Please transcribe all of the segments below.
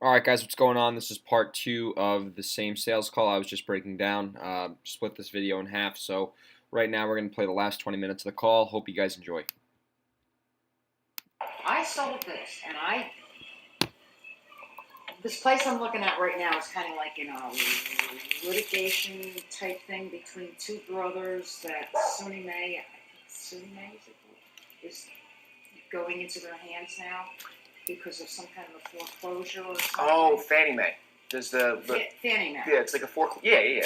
All right, guys, what's going on? This is part two of the same sales call I was just breaking down. Split this video in half, so right now we're going to play the last 20 minutes of the call. Hope you guys enjoy. I sold this, and this place I'm looking at right now is kind of like in a litigation type thing between two brothers that Sunny May is going into their hands now because of some kind of a foreclosure or something. Oh, Fannie Mae. There's Fannie Mae. Yeah, it's like a foreclosure. Yeah.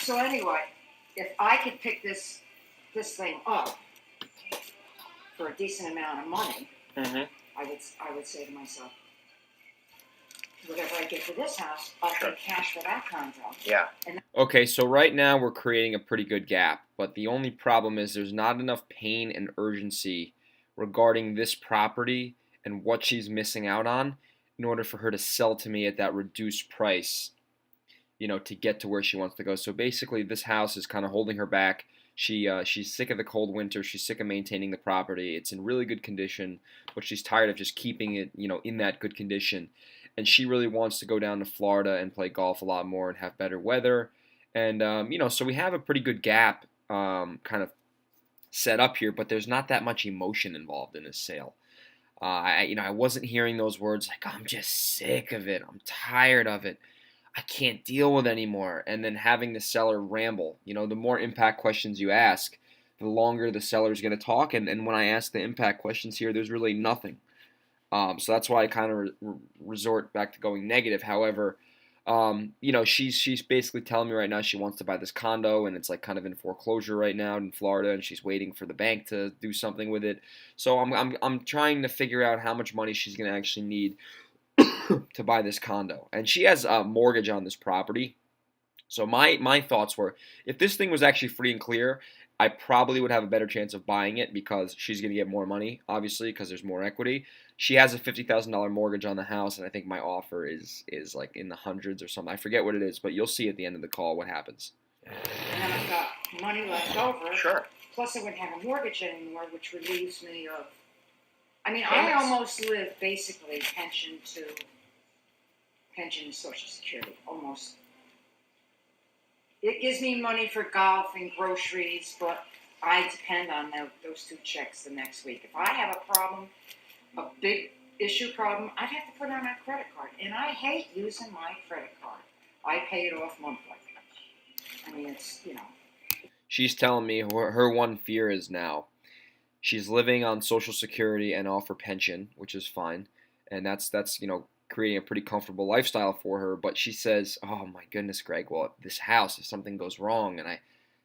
So anyway, if I could pick this thing up for a decent amount of money, I would say to myself, whatever I get for this house, I'll pay cash for that condo. Yeah. Okay, so right now we're creating a pretty good gap, but the only problem is there's not enough pain and urgency regarding this property and what she's missing out on in order for her to sell to me at that reduced price, to get to where she wants to go. So basically, this house is kind of holding her back. She's sick of the cold winter. She's sick of maintaining the property. It's in really good condition, but she's tired of just keeping it, in that good condition. And she really wants to go down to Florida and play golf a lot more and have better weather. And so we have a pretty good gap kind of set up here, but there's not that much emotion involved in this sale. I wasn't hearing those words like, I'm just sick of it. I'm tired of it. I can't deal with it anymore. And then having the seller ramble. The more impact questions you ask, the longer the seller's going to talk. And when I ask the impact questions here, there's really nothing. So that's why I kind of resort back to going negative. However, she's basically telling me right now she wants to buy this condo, and it's like kind of in foreclosure right now in Florida, and she's waiting for the bank to do something with it. So I'm trying to figure out how much money she's going to actually need to buy this condo, and she has a mortgage on this property. So my thoughts were, if this thing was actually free and clear, I probably would have a better chance of buying it because she's going to get more money, obviously, because there's more equity. She has a $50,000 mortgage on the house, and I think my offer is like in the hundreds or something. I forget what it is, but you'll see at the end of the call what happens. And then I've got money left over. Sure. Plus, I wouldn't have a mortgage anymore, which relieves me of. I mean, Payments. I almost live basically pension and Social Security, almost. It gives me money for golf and groceries, but I depend on those two checks the next week. If I have a problem, a big issue problem, I'd have to put it on my credit card. And I hate using my credit card. I pay it off monthly. I mean, it's. She's telling me her one fear is now she's living on Social Security and off her pension, which is fine, and that's creating a pretty comfortable lifestyle for her. But she says, "Oh my goodness, Greg. Well, this house, if something goes wrong and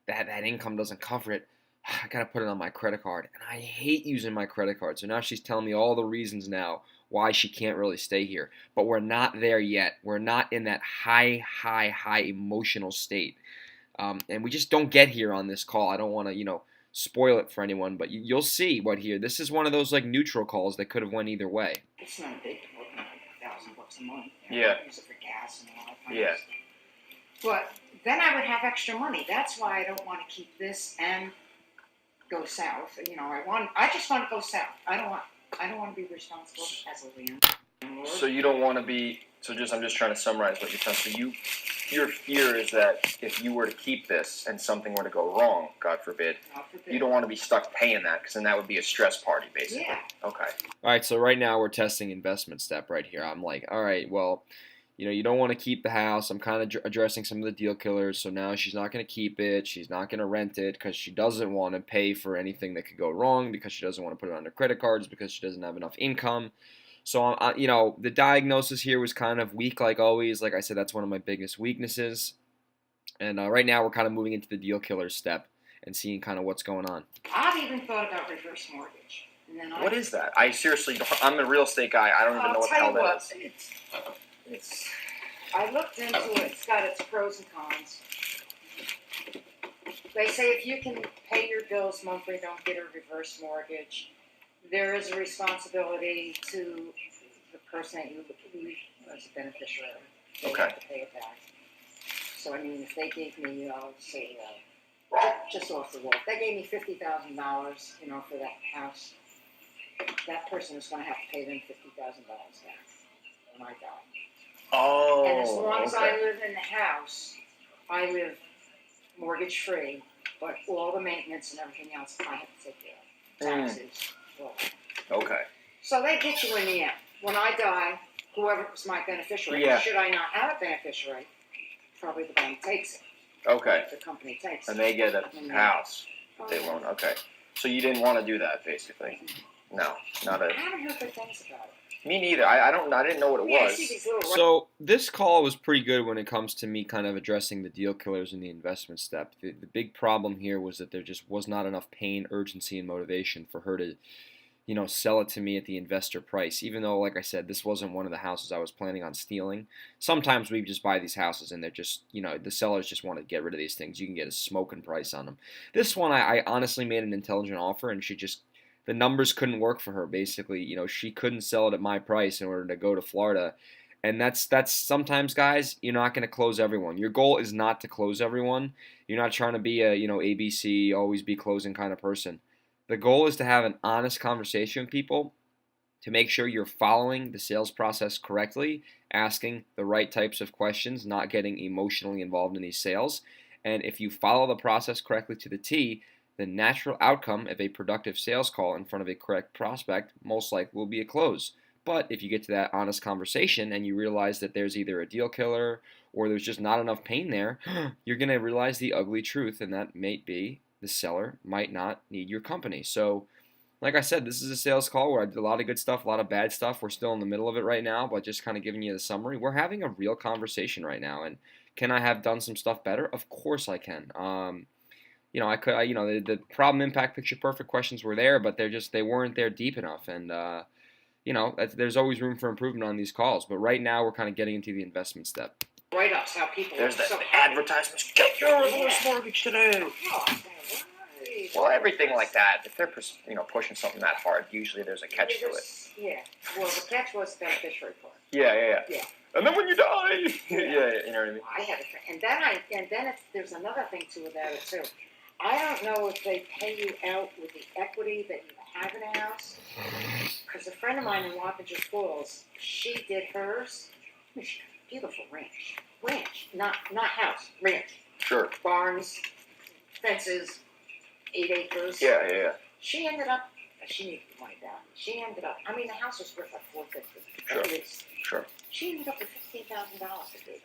that income doesn't cover it, I gotta put it on my credit card, and I hate using my credit card." So now she's telling me all the reasons now why she can't really stay here. But we're not there yet. We're not in that high emotional state, and we just don't get here on this call. I don't want to spoil it for anyone, but you'll see what here. This is one of those like neutral calls that could have went either way. It's not a big deal, $1,000 a month. Yeah. I use it for gas and all that kind Yeah. of stuff. But then I would have extra money. That's why I don't want to keep this and go south. I just want to go south. I don't want to be responsible as a landlord. So you don't want to be. I'm just trying to summarize what you're telling. So your fear is that if you were to keep this and something were to go wrong, God forbid, you don't want to be stuck paying that, because then that would be a stress party, basically. Yeah. Okay. All right, so right now we're testing investment step right here. I'm like, all right, well, you don't want to keep the house. I'm kind of addressing some of the deal killers. So now she's not going to keep it. She's not going to rent it because she doesn't want to pay for anything that could go wrong, because she doesn't want to put it on her credit cards, because she doesn't have enough income. So, the diagnosis here was kind of weak, like always. Like I said, that's one of my biggest weaknesses. And right now we're kind of moving into the deal killer step and seeing kind of what's going on. I've even thought about reverse mortgage. And then What is that? I seriously don't. I'm a real estate guy. I don't even know what the hell that is. I looked into it. It's got its pros and cons. They say if you can pay your bills monthly, don't get a reverse mortgage. There is a responsibility to the person that you leave as a beneficiary. They Okay. have to pay it back. So, I mean, if they gave me, say, just off the wall, if they gave me $50,000, for that house, that person is going to have to pay them $50,000 back. when I die. Oh, And as long as I okay. live in the house, I live mortgage free, but all the maintenance and everything else I have to take care of. Taxes. All that. Okay. So they get you in the end. When I die, whoever was my beneficiary, Yeah. should I not have a beneficiary, probably the bank takes it. Okay. The company takes And it. they get a house. Oh, They yeah. loan. Okay. So you didn't want to do that, basically. No, not I a. haven't heard good things about it. Me neither. I didn't know what it Yeah, I was. see these little So this call was pretty good when it comes to me kind of addressing the deal killers in the investment step. The big problem here was that there just was not enough pain, urgency, and motivation for her to, sell it to me at the investor price. Even though, like I said, this wasn't one of the houses I was planning on stealing. Sometimes we just buy these houses and they're just, the sellers just want to get rid of these things. You can get a smoking price on them. This one, I honestly made an intelligent offer, and the numbers couldn't work for her. Basically, she couldn't sell it at my price in order to go to Florida. And that's sometimes, guys, you're not going to close everyone. Your goal is not to close everyone. You're not trying to be a, ABC, always be closing kind of person. The goal is to have an honest conversation with people, to make sure you're following the sales process correctly, asking the right types of questions, not getting emotionally involved in these sales. And if you follow the process correctly to the T, the natural outcome of a productive sales call in front of a correct prospect most likely will be a close. But if you get to that honest conversation and you realize that there's either a deal killer or there's just not enough pain there, you're going to realize the ugly truth, and that may be the seller might not need your company. So, like I said, this is a sales call where I did a lot of good stuff, a lot of bad stuff. We're still in the middle of it right now, but just kind of giving you the summary. We're having a real conversation right now, and can I have done some stuff better? Of course I can. The problem, impact, picture perfect questions were there, but they weren't there deep enough, and there's always room for improvement on these calls. But right now, we're kind of getting into the investment step. write-ups, how people There's are that so happy. advertisements. Get your reverse mortgage today. Oh, right. Well, everything like that. If they're pushing something that hard, usually there's a catch to it. Yeah. Well, the catch was the beneficiary part. Yeah. Yeah. And then when you die, Yeah. yeah, you know what I mean. I had and then there's another thing too about it too. I don't know if they pay you out with the equity that you have in a house. Because a friend of mine in Wappingers Falls, she did hers. Beautiful ranch, not house, ranch. Sure. Barns, fences, 8 acres. Yeah. She ended up. She needed the money down. She ended up. I mean, the house was worth like $450. Sure. She ended up with $15,000 to do it.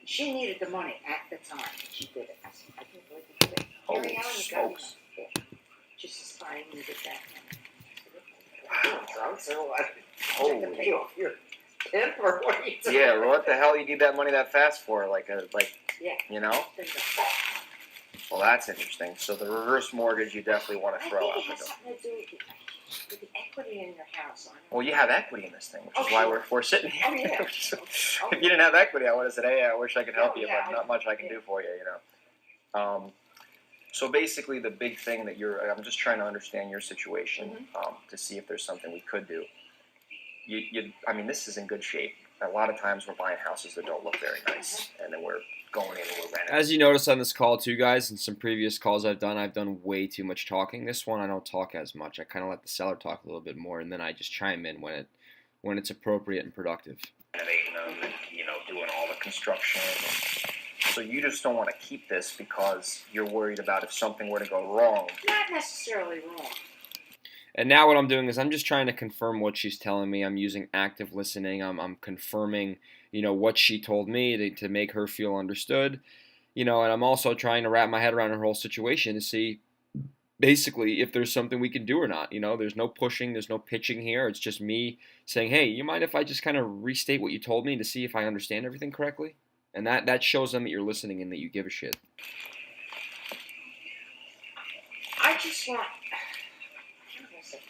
She needed the money at the time. She did it. I said, I can't believe you did it. Holy Here we are, you smokes. got it. She says, I needed that money. Drugs or what? You have to Holy. pay off your pimp or what are you doing? Yeah. Well, what the hell you need that money that fast for? Yeah. You know. Well, that's interesting. So the reverse mortgage you definitely want to I throw think out it the has door. something to do with the equity in your house. Well, you have equity in this thing, which is Oh, why sure. we're sitting here. Oh, yeah. So, Oh, if you didn't have equity, I would have said, hey, I wish I could help Oh, you, yeah, but not much I can do for you, So basically the big thing that I'm just trying to understand your situation to see if there's something we could do. I mean, this is in good shape. A lot of times we're buying houses that don't look very nice, and then we're going in and we're renting. As you noticed on this call too, guys, and some previous calls I've done way too much talking. This one I don't talk as much. I kind of let the seller talk a little bit more, and then I just chime in when it's appropriate and productive. Renovating them and, doing all the construction. So you just don't want to keep this because you're worried about if something were to go wrong. not necessarily wrong. And now what I'm doing is I'm just trying to confirm what she's telling me. I'm using active listening. I'm confirming, what she told me to make her feel understood. And I'm also trying to wrap my head around her whole situation to see basically if there's something we can do or not. There's no pushing, there's no pitching here. It's just me saying, hey, you mind if I just kind of restate what you told me to see if I understand everything correctly? And that shows them that you're listening and that you give a shit. I just want,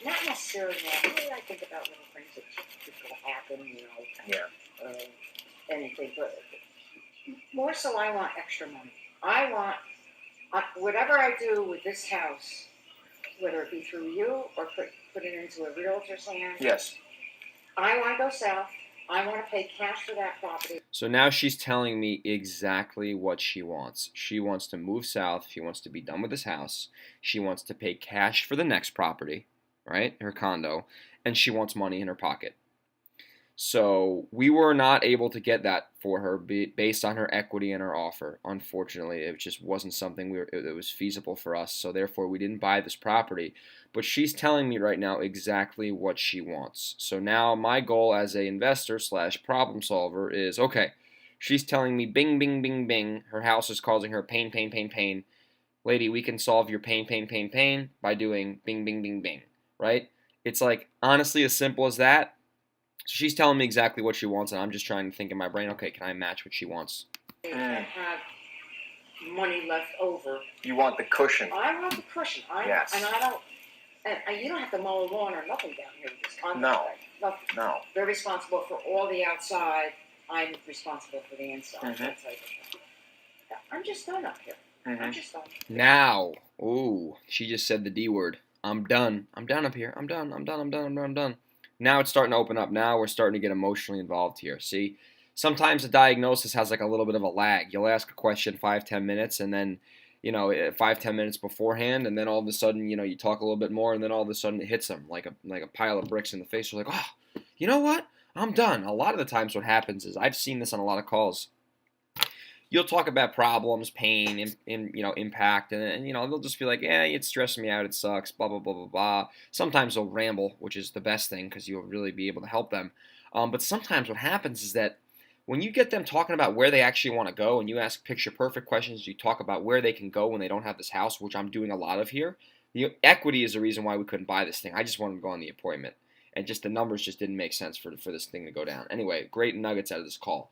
not necessarily, really I think about little things that could happen, Yeah. Anything, but more so I want extra money. I want, whatever I do with this house, whether it be through you or put it into a realtor's hand, Yes. I want to go south. I want to pay cash for that property. So now she's telling me exactly what she wants. She wants to move south. She wants to be done with this house. She wants to pay cash for the next property, right? Her condo. And she wants money in her pocket. So we were not able to get that for her based on her equity and her offer. Unfortunately, it just wasn't something it was feasible for us. So therefore, we didn't buy this property. But she's telling me right now exactly what she wants. So now my goal as a investor slash problem solver is okay. She's telling me bing, bing, bing, bing. Her house is causing her pain, pain, pain, pain. Lady, we can solve your pain, pain, pain, pain by doing bing, bing, bing, bing. Right? It's like honestly as simple as that. So she's telling me exactly what she wants, and I'm just trying to think in my brain, okay, can I match what she wants? I have money left over. You want the cushion. I want the cushion. Yes. And I don't. And you don't have to mow a lawn or nothing down here with this contract. No. Nothing. No. They're responsible for all the outside. I'm responsible for the inside. Mm-hmm. That type of thing. I'm just done up here. Mm-hmm. I'm just done. Now, ooh, she just said the D word. I'm done. I'm done up here. I'm done. I'm done. I'm done. I'm done. I'm done. Now it's starting to open up. Now we're starting to get emotionally involved here. See, sometimes the diagnosis has like a little bit of a lag. You'll ask a question 5-10 minutes, and then 5-10 minutes beforehand, and then all of a sudden you talk a little bit more, and then all of a sudden it hits them like a pile of bricks in the face. You're like, oh, you know what? I'm done. A lot of the times what happens is I've seen this on a lot of calls. You'll talk about problems, pain, impact, and they'll just be like, yeah, it's stressing me out, it sucks, blah blah blah blah blah. Sometimes they'll ramble, which is the best thing because you'll really be able to help them. But sometimes what happens is that when you get them talking about where they actually want to go, and you ask picture perfect questions, you talk about where they can go when they don't have this house, which I'm doing a lot of here. The equity is the reason why we couldn't buy this thing. I just wanted to go on the appointment, and just the numbers just didn't make sense for this thing to go down. Anyway, great nuggets out of this call.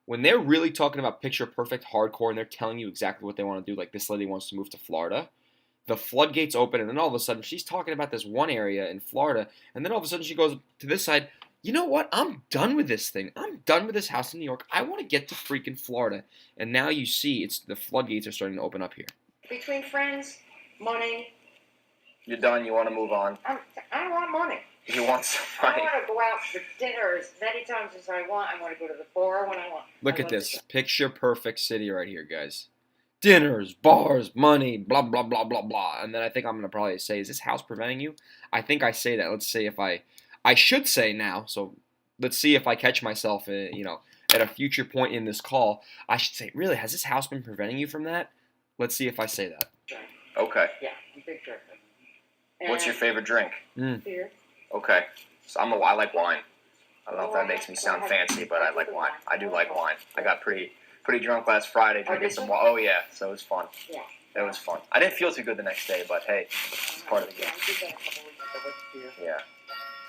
When they're really talking about picture perfect hardcore and they're telling you exactly what they want to do, like this lady wants to move to Florida, the floodgates open, and then all of a sudden she's talking about this one area in Florida, and then all of a sudden she goes to this side. You know what? I'm done with this thing. I'm done with this house in New York. I want to get to freaking Florida. And now you see it's the floodgates are starting to open up here. Between friends, money. You're done. You want to move on. I want money. You want some I money. want to go out for dinner as many times as I want. I want to go to the bar when I want. Look at this. Picture perfect city right here, guys. Dinners, bars, money, blah, blah, blah, blah, blah. And then I think I'm going to probably say, is this house preventing you? I think I say that. Let's see if I should say now, so let's see if I catch myself, at a future point in this call. I should say, really, has this house been preventing you from that? Let's see if I say that. Okay. Yeah, I'm a big drinker. What's your favorite drink? Beer. Okay. So I like wine. I don't know if that makes me sound fancy, but I like wine. I do like wine. I got pretty drunk last Friday drinking some wine. Oh yeah, so it was fun. Yeah. It was fun. I didn't feel too good the next day, but hey, it's part of the game. I did that a couple weeks ago with beer. Yeah.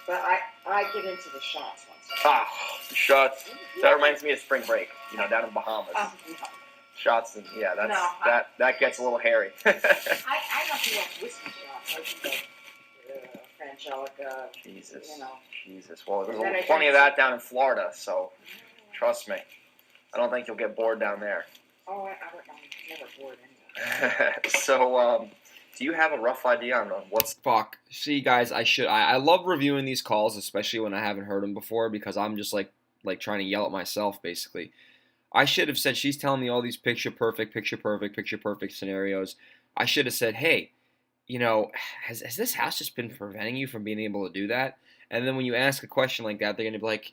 But I get into the shots once. The shots. That reminds me of spring break. Down in Bahamas. No. Shots, and yeah, No, that gets a little hairy. I don't do like whiskey shots. I do like Frangelica. Jesus. You know. Jesus. Well, there's Then I plenty of drink that down in Florida, so trust me. I don't think you'll get bored down there. Oh, I'm never bored anyway. So, do you have a rough idea on what's... Fuck. See, guys, I love reviewing these calls, especially when I haven't heard them before, because I'm just like trying to yell at myself, basically. I should have said, she's telling me all these picture perfect scenarios. I should have said, hey, has this house just been preventing you from being able to do that? And then when you ask a question like that, they're going to be like,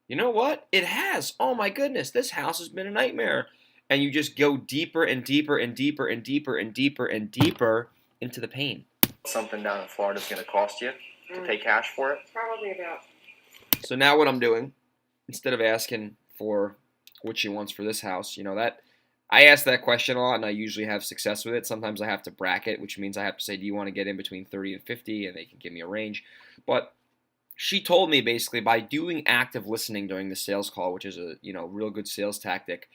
you know what? It has. Oh my goodness, this house has been a nightmare. And you just go deeper and deeper and deeper and deeper and deeper and deeper into the pain. Something down in Florida is going to cost you to pay cash for it? Probably about. So now what I'm doing, instead of asking for what she wants for this house, that I ask that question a lot, and I usually have success with it. Sometimes I have to bracket, which means I have to say, do you want to get in between 30 and 50, and they can give me a range. But she told me basically by doing active listening during the sales call, which is a real good sales tactic.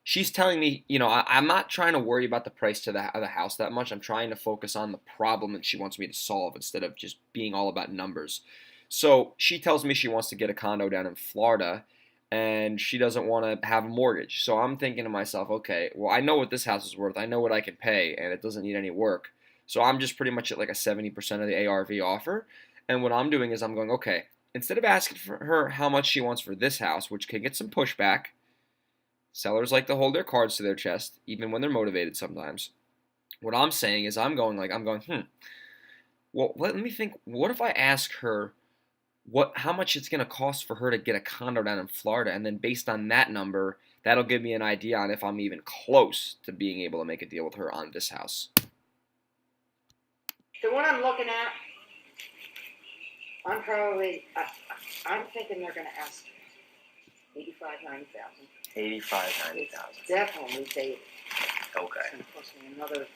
She's telling me, I'm not trying to worry about the price of the house that much. I'm trying to focus on the problem that she wants me to solve instead of just being all about numbers. So she tells me she wants to get a condo down in Florida, and she doesn't want to have a mortgage. So I'm thinking to myself, okay, well, I know what this house is worth. I know what I can pay, and it doesn't need any work. So I'm just pretty much at like a 70% of the ARV offer. And what I'm doing is I'm going, okay, instead of asking for her how much she wants for this house, which can get some pushback, sellers like to hold their cards to their chest, even when they're motivated sometimes. What I'm saying is well, let me think, what if I ask her how much it's going to cost for her to get a condo down in Florida, and then based on that number, that'll give me an idea on if I'm even close to being able to make a deal with her on this house. The one I'm looking at, I'm thinking they're going to ask 85, 90,000. 85, 90,000. It's definitely dated. Okay. It's going to cost me another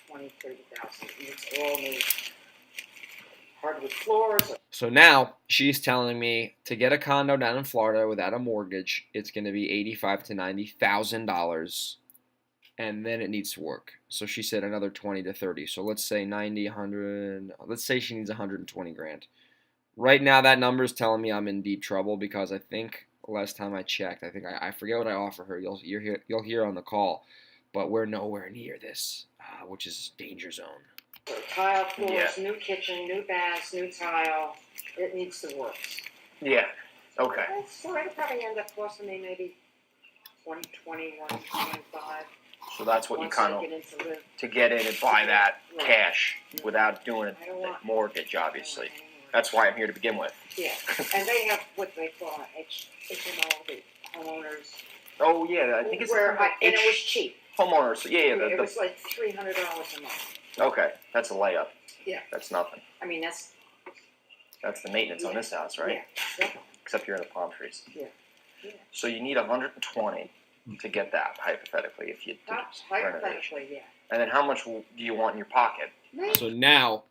20, 30,000. It's all new hardwood floors. So now she's telling me to get a condo down in Florida without a mortgage, it's going to be $85 to $90,000, and then it needs to work. So she said another 20 to 30. So let's say 90, 100. Let's say she needs 120 grand. Right now, that number is telling me I'm in deep trouble because I think last time I checked, I forget what I offer her. You'll hear on the call, but we're nowhere near this, which is danger zone. So tile floors, new kitchen, new baths, new tile. It needs the works. Yeah. Okay. So it'll probably end up costing me maybe 120, 125. So that's what you kind of to get in and buy that Right. cash without doing a mortgage, obviously. That's why I'm here to begin with. Yeah, and they have what they call an HMO, the homeowners. Oh yeah, I think it's and it was cheap. homeowners. Yeah, It was like $300 a month. Okay, that's a layup. Yeah. That's nothing. I mean, that's the maintenance on this house, right? Yeah, definitely. Except you're in the palm trees. Yeah. So you need 120 to get that, hypothetically, if you do renovation. Hypothetically, yeah. And then how much do you want in your pocket? So now,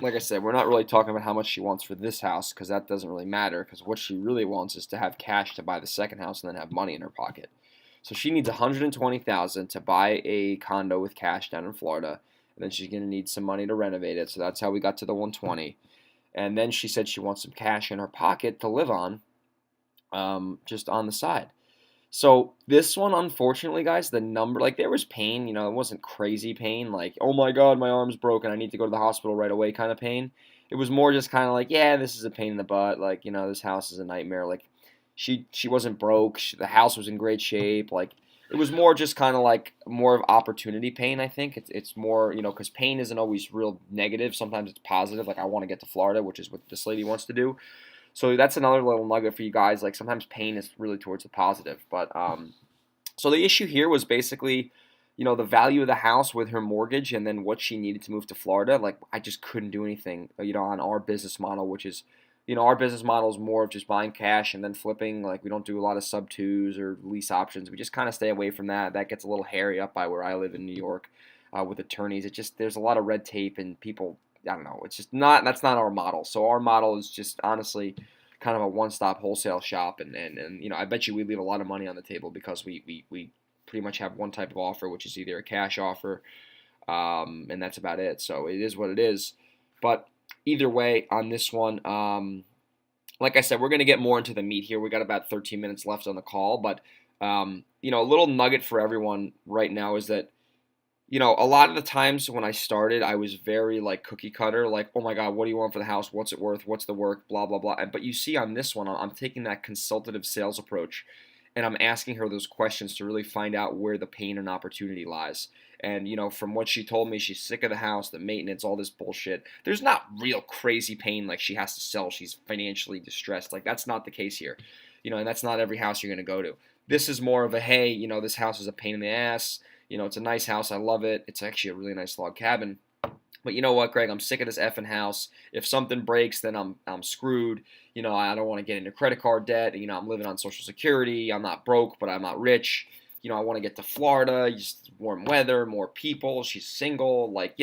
like I said, we're not really talking about how much she wants for this house because that doesn't really matter, because what she really wants is to have cash to buy the second house and then have money in her pocket. So she needs $120,000 to buy a condo with cash down in Florida, and then she's going to need some money to renovate it. So that's how we got to the 120. And then she said she wants some cash in her pocket to live on, just on the side. So this one, unfortunately, guys, the number, like, there was pain, it wasn't crazy pain, like, oh my God, my arm's broken, I need to go to the hospital right away kind of pain. It was more just kind of like, yeah, this is a pain in the butt, like, this house is a nightmare, like, she wasn't broke, the house was in great shape, like, it was more just kind of like more of opportunity pain, I think. It's more, because pain isn't always real negative, sometimes it's positive, like, I want to get to Florida, which is what this lady wants to do. So that's another little nugget for you guys. Like, sometimes pain is really towards the positive. But so the issue here was basically, the value of the house with her mortgage and then what she needed to move to Florida. Like, I just couldn't do anything, on our business model, which is, our business model is more of just buying cash and then flipping. Like, we don't do a lot of sub-twos or lease options. We just kind of stay away from that. That gets a little hairy up by where I live in New York with attorneys. There's a lot of red tape and people, I don't know. It's just that's not our model. So our model is just honestly kind of a one-stop wholesale shop, and I bet you we leave a lot of money on the table because we pretty much have one type of offer, which is either a cash offer, and that's about it. So it is what it is. But either way, on this one, like I said, we're gonna get more into the meat here. We got about 13 minutes left on the call, but a little nugget for everyone right now is that, a lot of the times when I started, I was very like cookie cutter, like, oh my God, what do you want for the house? What's it worth? What's the work? Blah, blah, blah. But you see on this one, I'm taking that consultative sales approach and I'm asking her those questions to really find out where the pain and opportunity lies. And, from what she told me, she's sick of the house, the maintenance, all this bullshit. There's not real crazy pain like she has to sell. She's financially distressed. Like, that's not the case here. And that's not every house you're going to go to. This is more of a, hey, this house is a pain in the ass. It's a nice house. I love it. It's actually a really nice log cabin. But you know what, Greg? I'm sick of this effing house. If something breaks, then I'm screwed. I don't want to get into credit card debt. I'm living on Social Security. I'm not broke, but I'm not rich. I want to get to Florida. Just warm weather, more people. She's single. Like,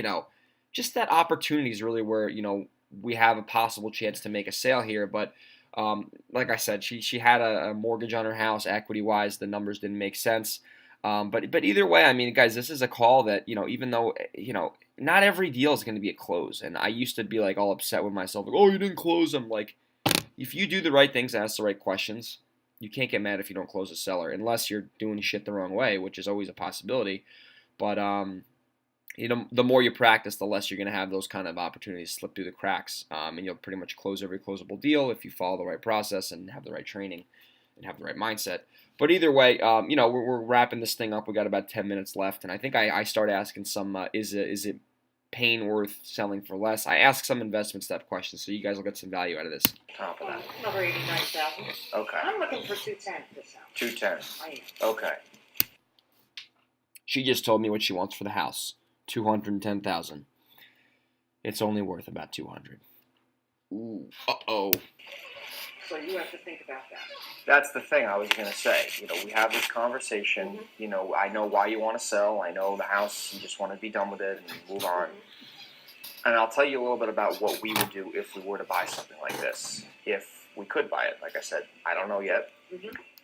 just that opportunity is really where, we have a possible chance to make a sale here. But like I said, she had a mortgage on her house. Equity-wise, the numbers didn't make sense. But either way, I mean, guys, this is a call that, even though, not every deal is going to be a close. And I used to be like all upset with myself, like, oh, you didn't close them. Like, if you do the right things and ask the right questions, you can't get mad if you don't close a seller, unless you're doing shit the wrong way, which is always a possibility. But, the more you practice, the less you're going to have those kind of opportunities slip through the cracks. And you'll pretty much close every closable deal if you follow the right process and have the right training and have the right mindset. But either way, we're wrapping this thing up. We got about 10 minutes left, and I think I start asking some, is it pain worth selling for less? I ask some investment step questions, so you guys will get some value out of this. Top of that. Another 89,000. Okay. I'm looking for 210 for this house. 210. I am. Okay. She just told me what she wants for the house. $210,000. It's only worth about $200,000. Ooh. Uh-oh. So you have to think about that. That's the thing I was going to say. We have this conversation. I know why you want to sell. I know the house, you just want to be done with it and move on. And I'll tell you a little bit about what we would do if we were to buy something like this. If we could buy it. Like I said, I don't know yet.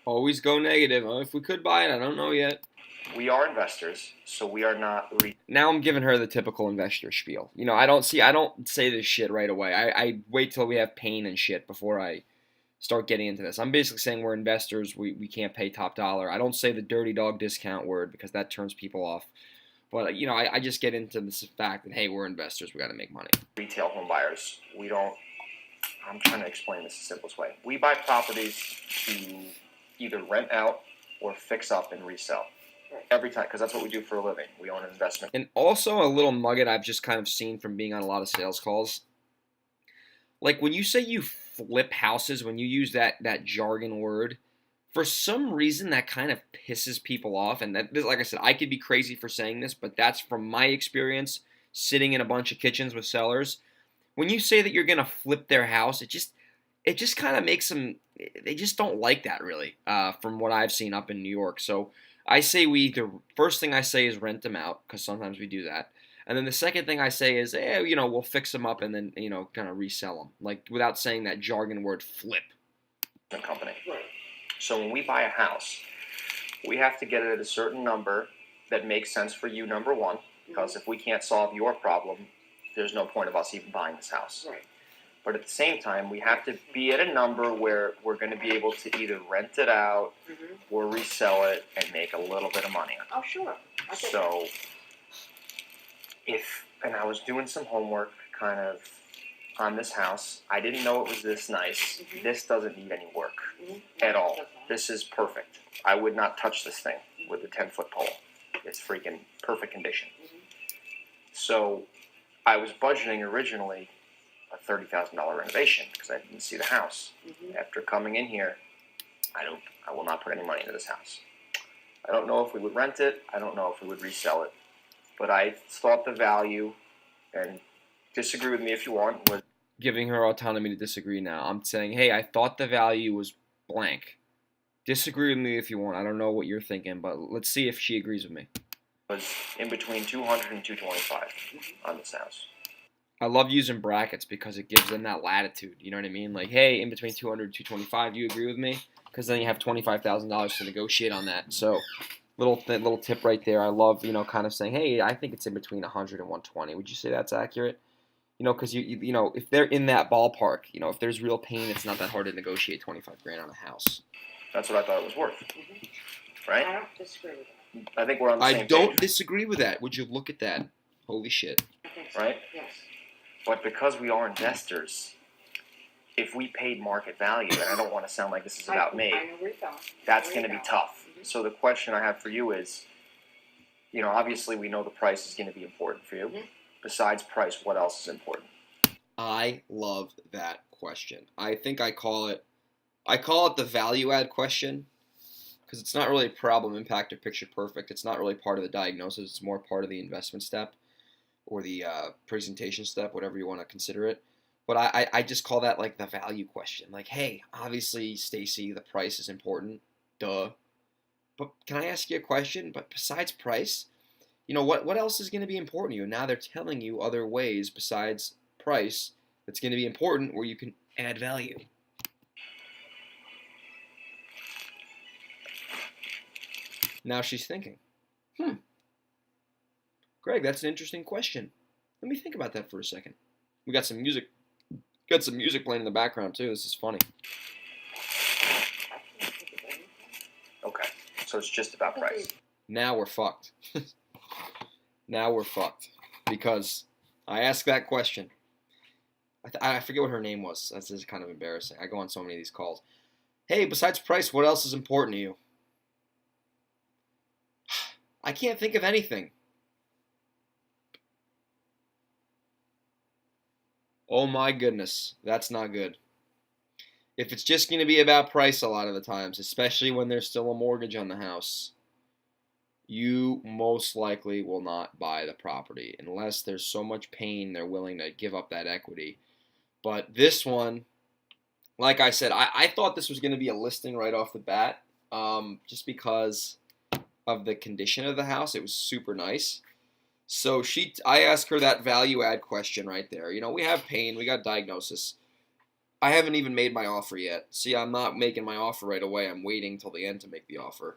Always go negative. Oh, if we could buy it, I don't know yet. We are investors, so we are not. Now I'm giving her the typical investor spiel. I don't say this shit right away. I wait till we have pain and shit before I start getting into this. I'm basically saying we're investors. We can't pay top dollar. I don't say the dirty dog discount word because that turns people off. But I just get into this fact that, hey, we're investors. We got to make money. Retail home buyers. We don't. I'm trying to explain this the simplest way. We buy properties to either rent out or fix up and resell. Every time, because that's what we do for a living. We own an investment. And also a little nugget I've just kind of seen from being on a lot of sales calls. Like when you say you flip houses, when you use that jargon word, for some reason that kind of pisses people off. And that, like I said, I could be crazy for saying this, but that's from my experience sitting in a bunch of kitchens with sellers. When you say that you're going to flip their house, it just kind of makes them, they just don't like that really, from what I've seen up in New York. So I say first thing I say is rent them out, because sometimes we do that. And then the second thing I say is, we'll fix them up and then, kind of resell them. Like, without saying that jargon word flip. Company. Right. So when we buy a house, we have to get it at a certain number that makes sense for you, number one, because if we can't solve your problem, there's no point of us even buying this house. Right. But at the same time, we have to be at a number where we're going to be able to either rent it out or resell it and make a little bit of money on it. Oh, sure. So, and I was doing some homework kind of on this house. I didn't know it was this nice. This doesn't need any work at all. This is perfect. I would not touch this thing with a 10-foot pole. It's freaking perfect condition. So, I was budgeting originally a $30,000 renovation because I didn't see the house. After coming in here, I will not put any money into this house. I don't know if we would rent it. I don't know if we would resell it. But I thought the value, and disagree with me if you want, was giving her autonomy to disagree now. I'm saying, hey, I thought the value was blank. Disagree with me if you want. I don't know what you're thinking, but let's see if she agrees with me. Was in between 200 and 225 on this house. I love using brackets because it gives them that latitude. You know what I mean? Like, hey, in between 200 and 225, you agree with me? Because then you have $25,000 to negotiate on that. So, little tip right there. I love, kind of saying, hey, I think it's in between 100 and 120. Would you say that's accurate? Because you if they're in that ballpark, if there's real pain, it's not that hard to negotiate $25,000 on a house. That's what I thought it was worth. Right? I don't disagree with that. I think we're on the same page. I don't disagree with that. Would you look at that? Holy shit. I think so. Right? Yes. But because we are investors, if we paid market value, and I don't want to sound like this is about me, I know where you're going. that's going to be tough. So the question I have for you is, obviously we know the price is going to be important for you. Besides price, what else is important? I love that question. I think I call it the value add question, because it's not really problem, impact, or picture perfect. It's not really part of the diagnosis. It's more part of the investment step or the presentation step, whatever you want to consider it. But I just call that like the value question. Like, hey, obviously, Stacy, the price is important. Duh. But can I ask you a question? But besides price, what else is going to be important to you? Now they're telling you other ways besides price that's going to be important where you can add value. Now she's thinking, Greg, that's an interesting question. Let me think about that for a second. We got some music playing in the background too. This is funny. Okay, so it's just about price. Now we're fucked. Now we're fucked because I asked that question. I forget what her name was. This is kind of embarrassing. I go on so many of these calls. Hey, besides price, what else is important to you? I can't think of anything. Oh my goodness, that's not good. If it's just going to be about price a lot of the times, especially when there's still a mortgage on the house, you most likely will not buy the property unless there's so much pain they're willing to give up that equity. But this one, like I said, I thought this was going to be a listing right off the bat, just because of the condition of the house. It was super nice. So I asked her that value add question right there. You know, we have pain, we got diagnosis. I haven't even made my offer yet. See, I'm not making my offer right away. I'm waiting till the end to make the offer.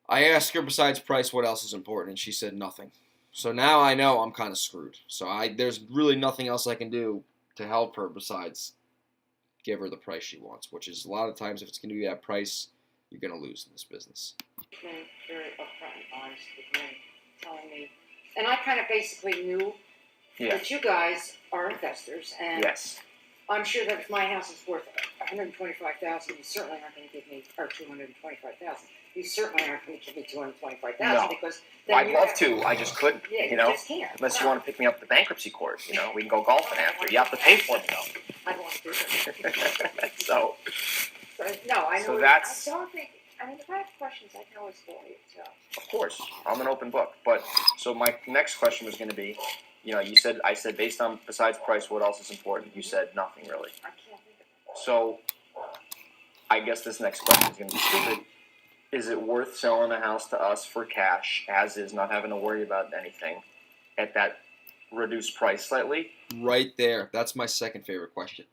I asked her, besides price, what else is important, and she said nothing. So now I know I'm kind of screwed. So there's really nothing else I can do to help her besides give her the price she wants, which is a lot of times if it's going to be that price, you're going to lose in this business. Been very upfront and honest with me, telling me, and I kind of basically knew that you guys are investors, and Yes. I'm sure that if my house is worth $125,000, you certainly aren't going to give me, or $225,000. You certainly aren't going to give me $225,000 No. because then I'd love to. I just couldn't. Yeah, you know, just can't. unless you want to pick me up at the bankruptcy court. You know, we can go golfing after. You have to pay for me though. I don't want to do that. So No, I know. So that's- I don't think. I mean, if I have questions, I can always call you. So. of course, I'm an open book. But so my next question was going to be, you know, I said based on besides price, what else is important? You said nothing really. I can't think of it. So I guess this next question is going to be stupid. Is it worth selling a house to us for cash, as is, not having to worry about anything, at that reduced price slightly? Right there. That's my second favorite question.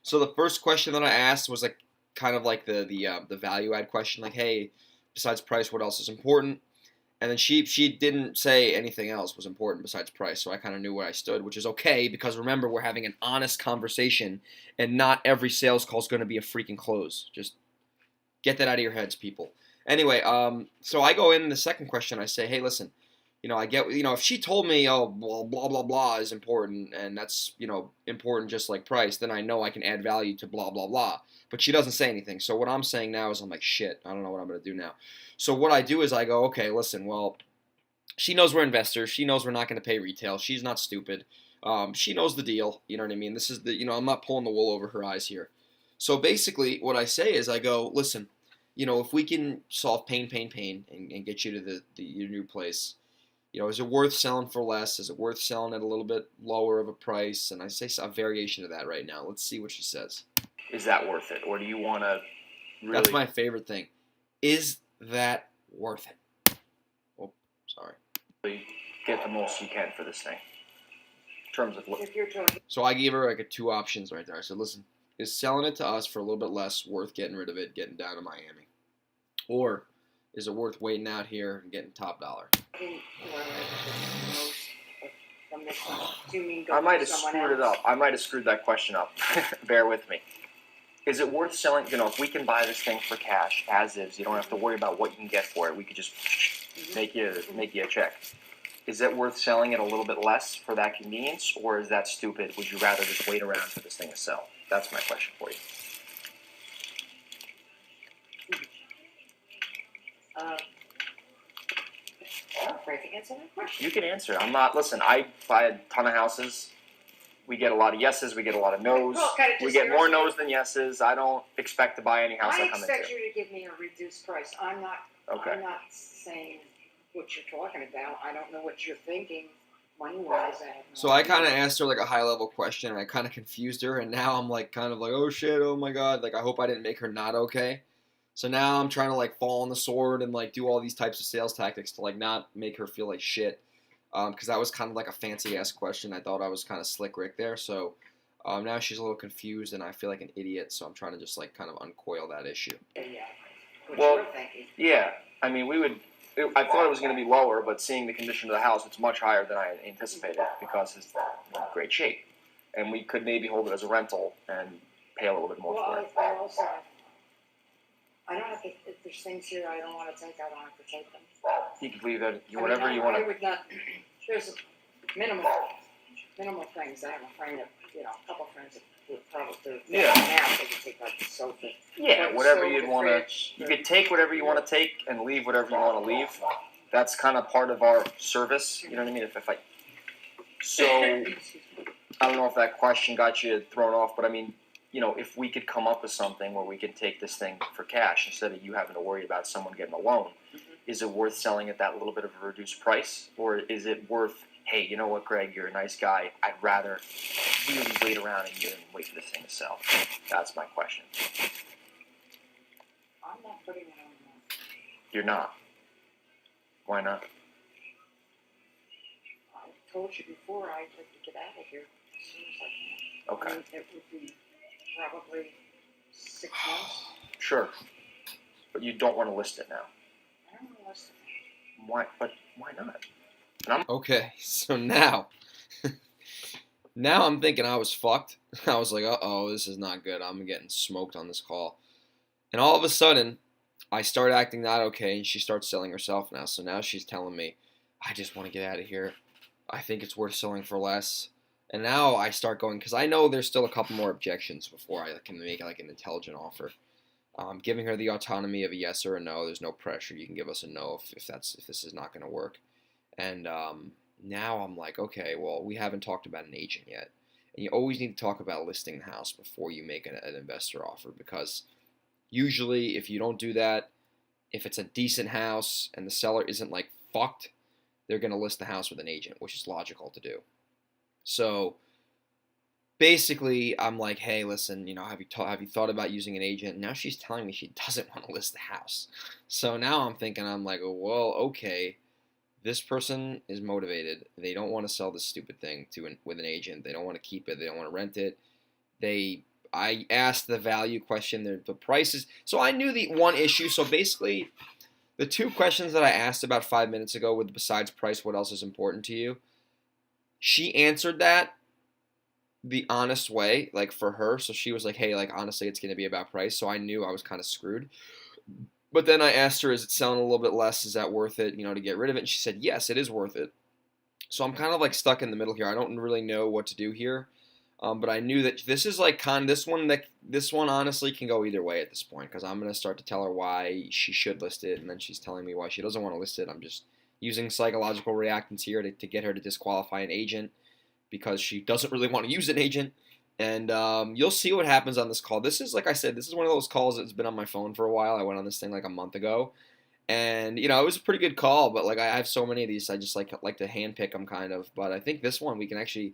So the first question that I asked was like kind of like the value add question, like, hey, besides price, what else is important? And then she didn't say anything else was important besides price, so I kind of knew where I stood, which is okay because remember, we're having an honest conversation, and not every sales call is going to be a freaking close. Just get that out of your heads, people. Anyway, so I go in the second question. I say, hey, listen, you know, I get, you know, if she told me, oh, well, blah, blah, blah is important, and that's, you know, important just like price, then I know I can add value to blah, blah, blah. But she doesn't say anything. So what I'm saying now is I'm like, shit, I don't know what I'm going to do now. So what I do is I go, okay, listen, well, she knows we're investors. She knows we're not going to pay retail. She's not stupid. She knows the deal. You know what I mean? This is the, you know, I'm not pulling the wool over her eyes here. So basically what I say is I go, listen, you know, if we can solve pain, and get you to your new place, you know, is it worth selling for less? Is it worth selling at a little bit lower of a price? And I say a variation of that right now. Let's see what she says. Is that worth it, or do you want to really? That's my favorite thing. Is that worth it? Oh, sorry. Get the most you can for this thing. In terms of If you're talking, So I gave her like two options right there. I said, listen, is selling it to us for a little bit less worth getting rid of it, getting down to Miami? Or is it worth waiting out here and getting top dollar? from this one, do you mean go I might to have someone screwed it else? up. I might have screwed that question up. Bear with me. Is it worth selling? You know, if we can buy this thing for cash as is, you don't have to worry about what you can get for it. We could just make you a check. Is it worth selling it a little bit less for that convenience, or is that stupid? Would you rather just wait around for this thing to sell? That's my question for you. I'm afraid to answer that question. You can answer. I'm not. Listen, I buy a ton of houses. We get a lot of yeses. We get a lot of no's. Well, kind of We get more discouraging. no's than yeses. I don't expect to buy any house I I come expect into. you to give me a reduced price. I'm not. Okay. I'm not saying what you're talking about. I don't know what you're thinking money-wise. I have no So I idea. kind of asked her like a high-level question, and I kind of confused her, and now I'm like kind of like, oh shit, oh my god, like I hope I didn't make her not okay. So now I'm trying to like fall on the sword and like do all these types of sales tactics to like not make her feel like shit, because that was kind of like a fancy-ass question. I thought I was kind of slick Rick there, so now she's a little confused, and I feel like an idiot, so I'm trying to just like kind of uncoil that issue. Yeah. What Well, you're thinking. Yeah, I mean, I thought it was going to be lower, but seeing the condition of the house, it's much higher than I anticipated because it's in great shape. And we could maybe hold it as a rental and pay a little bit more for Well, it. I also, I don't have to, if there's things here I don't want to take, I don't have to take them. You could leave it, I mean, whatever you want I to. would not, there's minimal things. I have a friend, a couple friends that would probably, Yeah. now they could take like the sofa. Yeah, But whatever sofa, you'd want to. fridge, You could take whatever you want to take and leave whatever you want to leave. That's kind of part of our service. You know what I mean? If I. So, Excuse me. I don't know if that question got you thrown off, but I mean, if we could come up with something where we could take this thing for cash instead of you having to worry about someone getting a loan, is it worth selling at that little bit of a reduced price? Or is it worth, hey, you know what, Greg, you're a nice guy. I'd rather really wait around a year and wait for this thing to sell. That's my question. I'm not putting it on the market. You're not. Why not? I told you before I'd like to get out of here as soon as I can. Okay. I mean, it would be probably 6 months. Sure. But you don't want to list it now. I don't want to list it. Why? But why not? Okay, so now I'm thinking I was fucked. I was like, uh-oh, this is not good. I'm getting smoked on this call. And all of a sudden, I start acting not okay, and she starts selling herself now. So now she's telling me, I just want to get out of here. I think it's worth selling for less. And now I start going, because I know there's still a couple more objections before I can make like an intelligent offer. Giving her the autonomy of a yes or a no. There's no pressure. You can give us a no if this is not going to work. And now I'm like, okay, well, we haven't talked about an agent yet. And you always need to talk about listing the house before you make an investor offer, because usually if you don't do that, if it's a decent house and the seller isn't like fucked, they're going to list the house with an agent, which is logical to do. So basically, I'm like, hey, listen, have you thought about using an agent? Now she's telling me she doesn't want to list the house. So now I'm like, well, okay, this person is motivated. They don't want to sell this stupid thing with an agent. They don't want to keep it. They don't want to rent it. I asked the value question, the prices. So I knew the one issue. So basically, the two questions that I asked about 5 minutes ago with besides price, what else is important to you? She answered that the honest way, like for her. So she was like, hey, like honestly, it's going to be about price. So I knew I was kind of screwed. But then I asked her, is it selling a little bit less? Is that worth it, to get rid of it? And she said, yes, it is worth it. So I'm kind of like stuck in the middle here. I don't really know what to do here. But I knew that this is like this one honestly can go either way at this point, because I'm going to start to tell her why she should list it. And then she's telling me why she doesn't want to list it. I'm just using psychological reactance here to get her to disqualify an agent, because she doesn't really want to use an agent. And you'll see what happens on this call. This is, like I said, this is one of those calls that's been on my phone for a while. I went on this thing like a month ago. And, it was a pretty good call. But, like, I have so many of these, I just like to handpick them kind of. But I think this one we can actually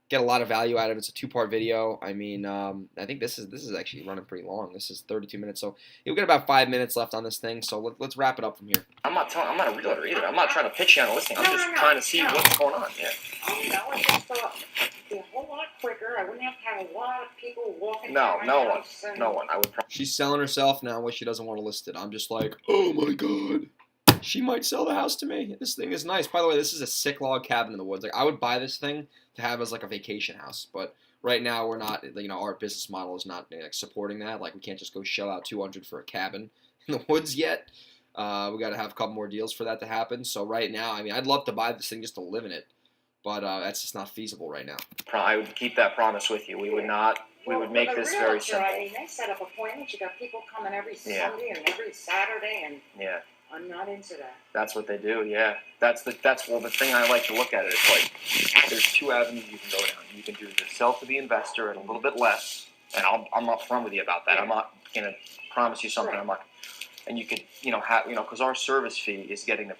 get a lot of value out of. It's a 2-part video. I mean, I think this is actually running pretty long. This is 32 minutes. So you'll get about 5 minutes left on this thing. So let's wrap it up from here. I'm not a realtor either. I'm not trying to pitch you on a listing. I'm just trying to see what's going on. Yeah. I just thought it'd be a whole lot quicker. I wouldn't have to have a lot of people walking No one. No one. I would. She's selling herself now when she doesn't want to list it. I'm just like, oh my god. She might sell the house to me. This thing is nice. By the way, this is a sick log cabin in the woods. Like, I would buy this thing to have as like a vacation house, but right now we're not. Our business model is not supporting that. Like, we can't just go shell out $200 for a cabin in the woods yet. We got to have a couple more deals for that to happen. So right now, I mean, I'd love to buy this thing just to live in it, but that's just not feasible right now. I would keep that promise with you. We would not. We would make this very simple. I mean, they set up appointments. You got people coming every Sunday and every Saturday, and yeah. I'm not into that. That's what they do, yeah. That's the thing I like to look at it. It's like there's two avenues you can go down. You can do the sell to the investor at a little bit less, and I'm upfront with you about that. I'm not gonna promise you something. Right. I'm not. And you could, because our service fee is getting the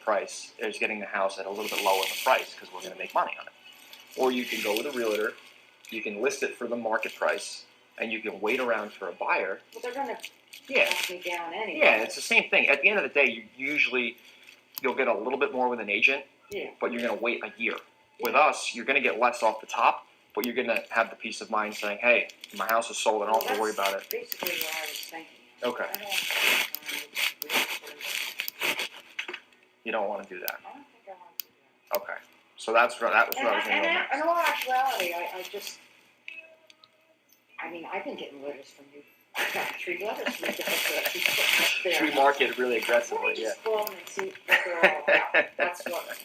house at a little bit lower in the price because we're gonna make money on it. Or you can go with a realtor. You can list it for the market price, and you can wait around for a buyer. Well, they're gonna. Yeah. Me down anyway. Yeah, it's the same thing. At the end of the day, you'll get a little bit more with an agent, but you're going to wait a year. Yeah. With us, you're going to get less off the top, but you're going to have the peace of mind saying, hey, my house is sold, I don't have to worry about it. Basically what I was thinking. Okay. You don't want to do that? I don't think I want to do that. Okay. So that was what I was going to do. In all actuality, I've been getting letters from you. I got 3 letters from you. We market really aggressively, just call them and see what they're all about. That's what,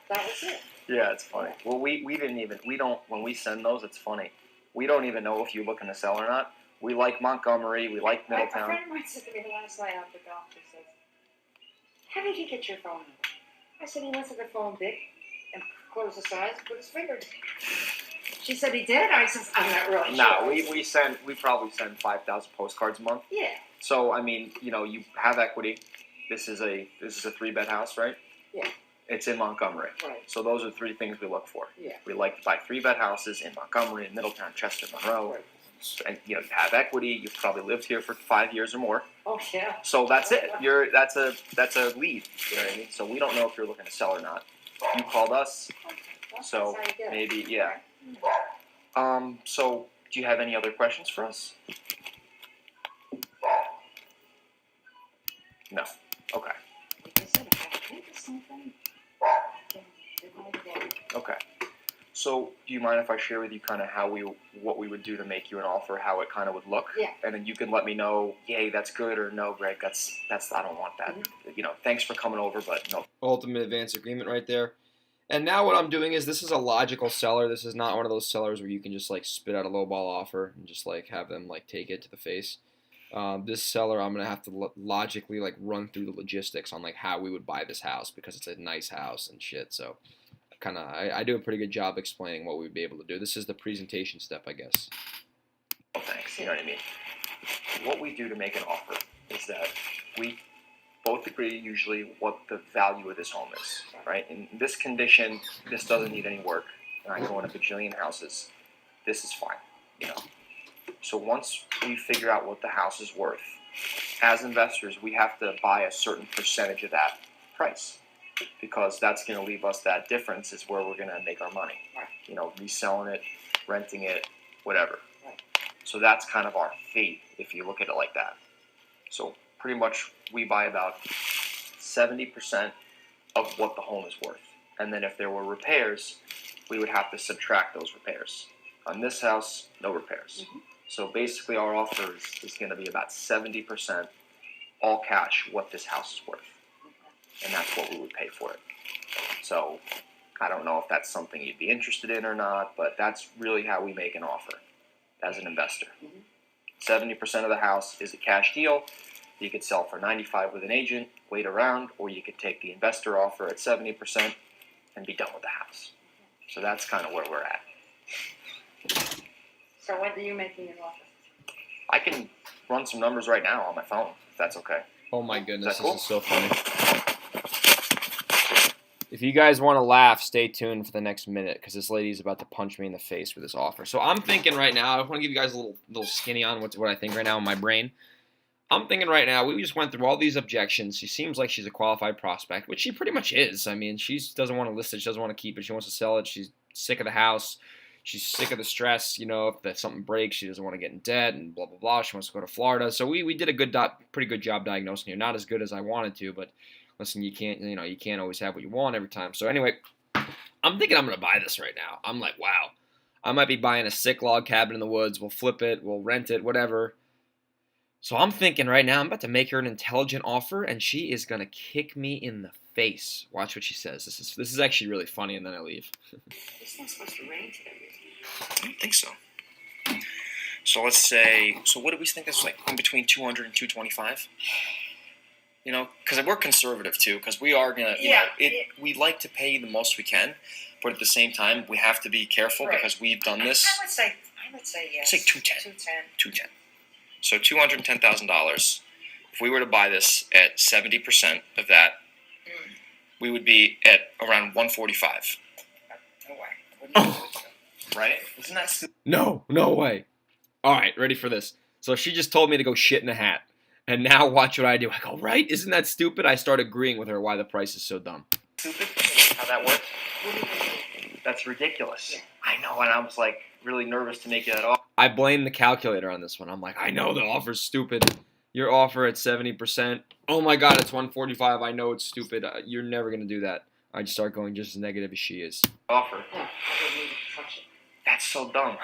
that was it. Yeah, it's funny. Well, when we send those, it's funny. We don't even know if you're looking to sell or not. We like Montgomery, we like Middletown. A friend of mine said to me last night after golf, he says, how did he get your phone number? I said, he went to the phone big and closed his eyes and put his finger down. She said he did. I said, I'm not really No, sure. we probably send 5,000 postcards a month. Yeah. So I mean, you have equity. This is a 3-bed house, right? Yeah. It's in Montgomery. Right. So those are 3 things we look for. Yeah. We like to buy 3-bed houses in Montgomery, in Middletown, Chester, Monroe. Right. And you have equity. You've probably lived here for 5 years or more. Oh yeah. So that's it. That's a lead. You know what I mean? So we don't know if you're looking to sell or not. You called us, so maybe yeah. So do you have any other questions for us? No. Okay. Like I said, if I think of something, I can do my day. Okay. So do you mind if I share with you kind of what we would do to make you an offer, how it kind of would look? Yeah. And then you can let me know, yay, that's good, or no, Greg, that's I don't want that. Mm-hmm. Thanks for coming over, but no. Ultimate advance agreement right there. And now what I'm doing is this is a logical seller. This is not one of those sellers where you can just like spit out a lowball offer and just like have them like take it to the face. This seller, I'm gonna have to logically like run through the logistics on like how we would buy this house because it's a nice house and shit. So I do a pretty good job explaining what we'd be able to do. This is the presentation step, I guess. Oh, thanks. You know what I mean? What we do to make an offer is that we both agree usually what the value of this home is, right? In this condition, this doesn't need any work, and I go in a bajillion houses. This is fine, So once we figure out what the house is worth, as investors, we have to buy a certain percentage of that price because that's going to leave us that difference is where we're going to make our money. Right. Reselling it, renting it, whatever. Right. So that's kind of our fee if you look at it like that. So pretty much we buy about 70% of what the home is worth. And then if there were repairs, we would have to subtract those repairs. On this house, no repairs. Mm-hmm. So basically our offer is going to be about 70% all cash what this house is worth. And that's what we would pay for it. So I don't know if that's something you'd be interested in or not, but that's really how we make an offer as an investor. 70% of the house is a cash deal. You could sell for 95 with an agent, wait around, or you could take the investor offer at 70% and be done with the house. So that's kind of where we're at. So when are you making an offer? I can run some numbers right now on my phone, if that's okay. Oh my goodness, Cool? this is so funny. If you guys want to laugh, stay tuned for the next minute because this lady's about to punch me in the face with this offer. So I'm thinking right now, I want to give you guys a little skinny on what I think right now in my brain. I'm thinking right now, we just went through all these objections. She seems like she's a qualified prospect, which she pretty much is. I mean, she doesn't want to list it. She doesn't want to keep it. She wants to sell it. She's sick of the house. She's sick of the stress. If something breaks, she doesn't want to get in debt and blah, blah, blah. She wants to go to Florida. So we did a pretty good job diagnosing her. Not as good as I wanted to, but listen, you can't always have what you want every time. So anyway, I'm thinking I'm going to buy this right now. I'm like, wow. I might be buying a sick log cabin in the woods. We'll flip it. We'll rent it, whatever. So I'm thinking right now I'm about to make her an intelligent offer, and she is going to kick me in the face. Watch what she says. This is actually really funny, and then I leave. It's not supposed to rain today. I don't think so. So let's say, what do we think that's like in between 200 and 225? Because we're conservative too, because we are going to, we like to pay the most we can, but at the same time, we have to be careful because we've done this. I would say yes. Say 210. So $210,000. If we were to buy this at 70% of that, we would be at around 145. No way. Wouldn't do it, so. Right? Isn't that stupid? No way. All right, ready for this. So she just told me to go shit in a hat. And now watch what I do. I go, right? Isn't that stupid? I start agreeing with her why the price is so dumb. Stupid? How that works? That's ridiculous. Yeah. I know, and I was like really nervous to make it at all. I blame the calculator on this one. I'm like, I know the offer's stupid. Your offer at 70%. Oh my God, it's 145. I know it's stupid. You're never going to do that. I just start going just as negative as she is. Offer. No, I didn't even touch it. That's so dumb.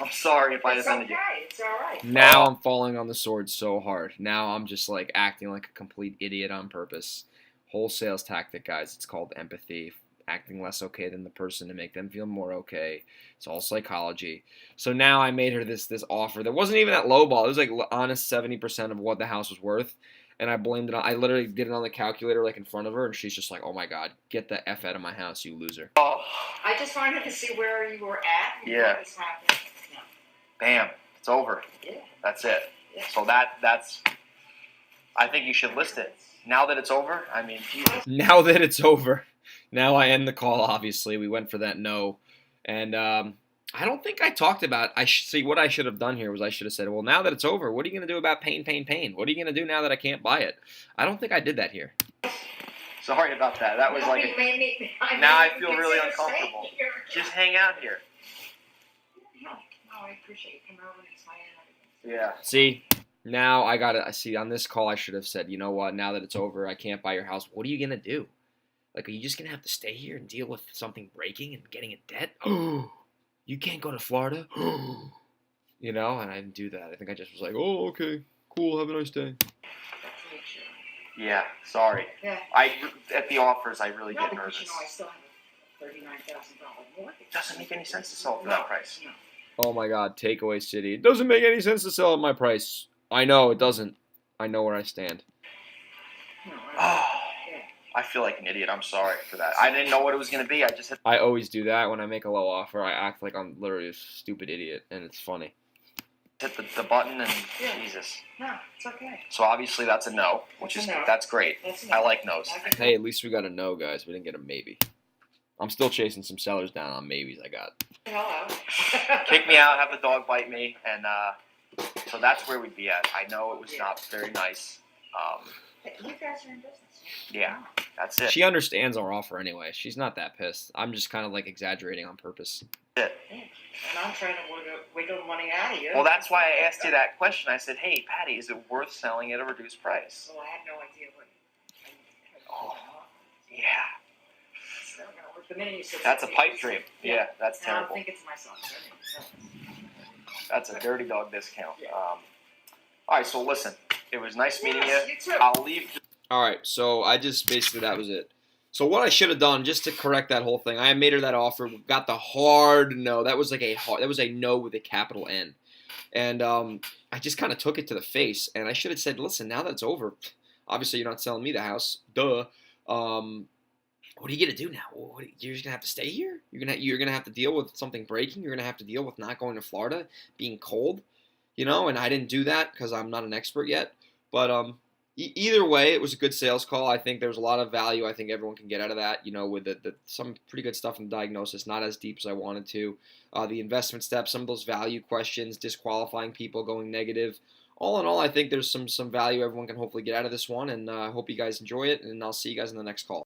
I'm sorry if I offended you. It's all right. Now I'm falling on the sword so hard. Now I'm just like acting like a complete idiot on purpose. Whole sales tactic, guys. It's called empathy. Acting less okay than the person to make them feel more okay. It's all psychology. So now I made her this offer that wasn't even that low ball. It was like honest 70% of what the house was worth. and I blamed it on. I literally did it on the calculator like in front of her, and she's just like, "Oh my god, get the f out of my house, you loser." Oh, I just wanted to see where you were at and Yeah. what was happening. No. bam, it's over. Yeah. That's it. Yeah. So that's. I think you should list it now that it's over. I mean, Jesus. Now that it's over, now I end the call. Obviously, we went for that no, and I don't think I talked about. See what I should have done here was I should have said, well, now that it's over, what are you going to do about pain? What are you going to do now that I can't buy it? I don't think I did that here. Sorry about that. That was No, like. you made me- Now I made feel me really consider uncomfortable. staying here. Just hang out here. No, I appreciate you coming over and explaining everything. Yeah. See, now I got to see on this call. I should have said, you know what? Now that it's over, I can't buy your house. What are you going to do? Like, are you just going to have to stay here and deal with something breaking and getting in debt? You can't go to Florida? You know, and I didn't do that. I think I just was like, oh, okay, cool, have a nice day. Yeah. Sorry. Yeah. At the offers, I really No, get because nervous. you know I still have a $39,000 mortgage. It doesn't make any sense to sell it for that price. No. Oh my god, takeaway city. It doesn't make any sense to sell at my price. I know, it doesn't. I know where I stand. No, Oh, yeah. I feel like an idiot. I'm sorry for that. I didn't know what it was going to be. I just hit I always do that when I make a low offer. I act like I'm literally a stupid idiot, and it's funny. the button and Yeah. Jesus. No, it's okay. So obviously that's a no, which That's is a no. that's great. That's I like no's. Hey, at least we got a no, guys. We didn't get a maybe. I'm still chasing some sellers down on maybes I got. Hello. Kick me out, have the dog bite me, and so that's where we'd be at. I know it was not very nice. You guys are in business. Yeah, that's it. She understands our offer anyway. She's not that pissed. I'm just kind of like exaggerating on purpose. That's it. Yeah. And I'm trying to wiggle money out of you. Well, that's why I asked you that question. I said, "Hey, Patty, is it worth selling at a reduced price?" Well, I had no idea what. Oh, yeah. It's not gonna work. The minute you said That's a something, pipe dream. Yeah, that's And I'm terrible. thinking to myself, That's a dirty dog discount. Yeah. All right, so listen, it was nice meeting yes, you. you too. I'll leave. All right, so I just basically that was it. So what I should have done just to correct that whole thing, I made her that offer, got the hard no. That was like that was a no with a capital N, and I just kind of took it to the face, and I should have said, listen, now that it's over, obviously you're not selling me the house, duh. What are you gonna do now? You're just gonna have to stay here. You're gonna have to deal with something breaking. You're gonna have to deal with not going to Florida, being cold, you know. And I didn't do that because I'm not an expert yet, but either way, it was a good sales call. I think there's a lot of value I think everyone can get out of that, you know, with some pretty good stuff in the diagnosis, not as deep as I wanted to. The investment steps, some of those value questions, disqualifying people, going negative. All in all, I think there's some value everyone can hopefully get out of this one, and I hope you guys enjoy it, and I'll see you guys in the next call.